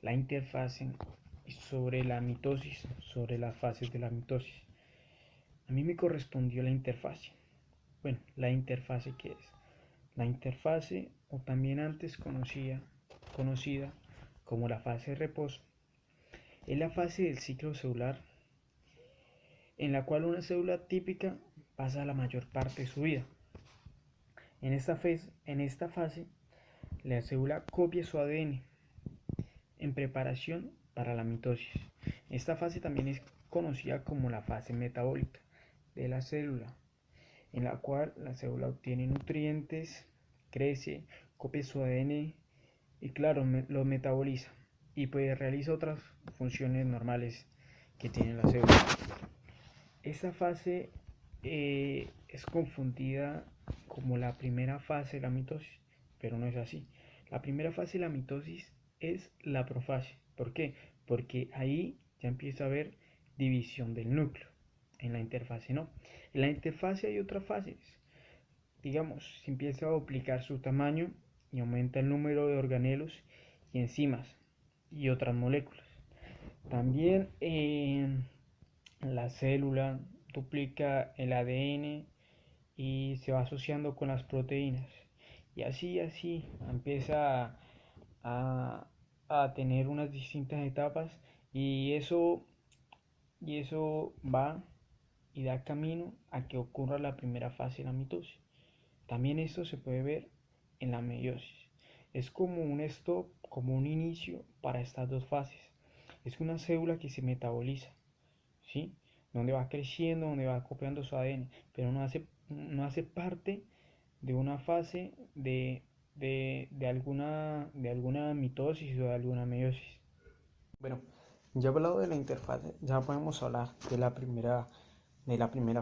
la interfase y sobre la mitosis, sobre las fases de la mitosis. A mí me correspondió la interfase. Bueno, la interfase, ¿qué es? La interfase, o también antes conocida como la fase de reposo, es la fase del ciclo celular en la cual una célula típica pasa la mayor parte de su vida. En esta fase, la célula copia su ADN en preparación para la mitosis. Esta fase también es conocida como la fase metabólica de la célula, en la cual la célula obtiene nutrientes, crece, copia su ADN y claro, lo metaboliza y pues realiza otras funciones normales que tiene la célula. Esta fase es confundida como la primera fase de la mitosis, pero no es así. La primera fase de la mitosis es la profase. ¿Por qué? Porque ahí ya empieza a haber división del núcleo. En la interfase no. En la interfase hay otras fases. Digamos, se empieza a duplicar su tamaño y aumenta el número de organelos y enzimas y otras moléculas. También la célula duplica el ADN y se va asociando con las proteínas. Y así empieza a tener unas distintas etapas y eso va y da camino a que ocurra la primera fase de la mitosis. También esto se puede ver en la meiosis. Es como un stop, como un inicio para estas dos fases. Es una célula que se metaboliza, ¿sí? Donde va creciendo, donde va copiando su ADN, pero no hace parte de una fase de alguna mitosis o de alguna meiosis. Bueno, ya he hablado de la interfase, ya podemos hablar de la primera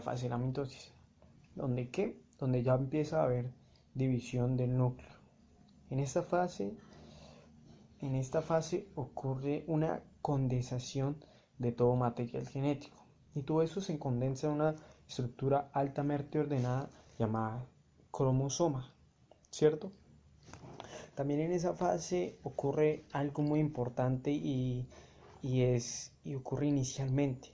fase de la mitosis. Donde ya empieza a haber división del núcleo. En esta fase ocurre una condensación de todo material genético y todo eso se condensa en una estructura altamente ordenada llamada cromosoma, ¿cierto? También en esa fase ocurre algo muy importante y ocurre inicialmente,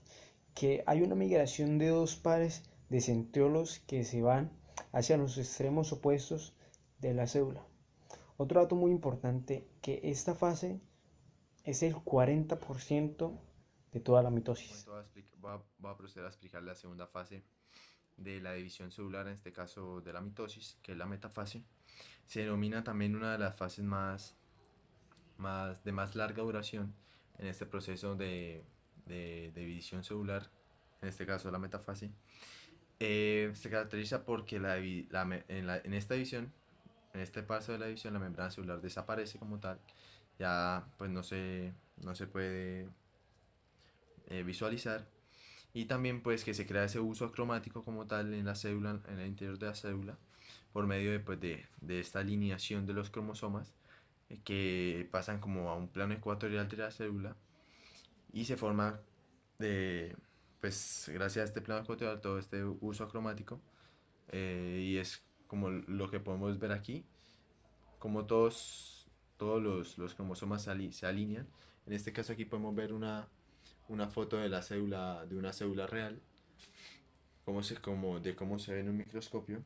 que hay una migración de dos pares de centriolos que se van hacia los extremos opuestos de la célula. Otro dato muy importante, que esta fase es el 40% de toda la mitosis. Voy a proceder a explicar la segunda fase de la división celular, en este caso de la mitosis, que es la metafase. Se denomina también una de las fases de más larga duración en este proceso de división celular, en este caso la metafase. Se caracteriza porque en esta división, en este paso de la división, la membrana celular desaparece como tal, ya pues no se puede visualizar, y también pues que se crea ese uso acromático como tal en la célula, en el interior de la célula, por medio de esta alineación de los cromosomas que pasan como a un plano ecuatorial de la célula y se forma pues gracias a este plano ecuatorial todo este uso acromático, y es como lo que podemos ver aquí, como todos los cromosomas se alinean. En este caso aquí podemos ver una foto de la célula, de una célula real, de cómo se ve en un microscopio.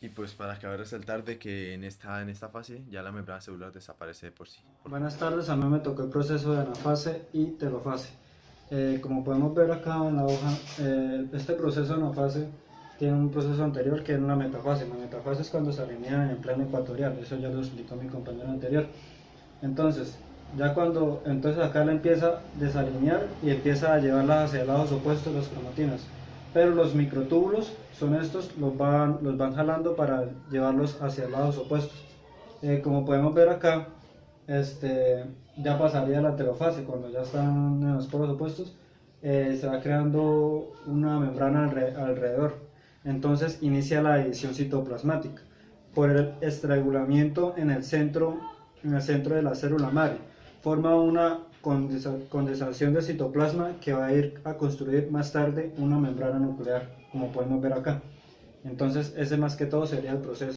Y pues para acabar de resaltar de que en esta fase ya la membrana celular desaparece de por sí. Buenas tardes, a mí me tocó el proceso de anafase y telofase. Como podemos ver acá en la hoja, este proceso de anafase tiene un proceso anterior que es una metafase. La metafase es cuando se alinea en el plano ecuatorial, eso ya lo explicó mi compañero anterior. Entonces acá la empieza a desalinear y empieza a llevarlas hacia lados opuestos las cromatinas. Pero los microtúbulos son estos, los van jalando para llevarlos hacia lados opuestos. Como podemos ver acá, ya pasaría la telofase, cuando ya están en los polos opuestos, se va creando una membrana alrededor. Entonces inicia la división citoplasmática por el estrangulamiento en el centro de la célula madre. Forma una condensación de citoplasma que va a ir a construir más tarde una membrana nuclear, como podemos ver acá. Entonces ese más que todo sería el proceso.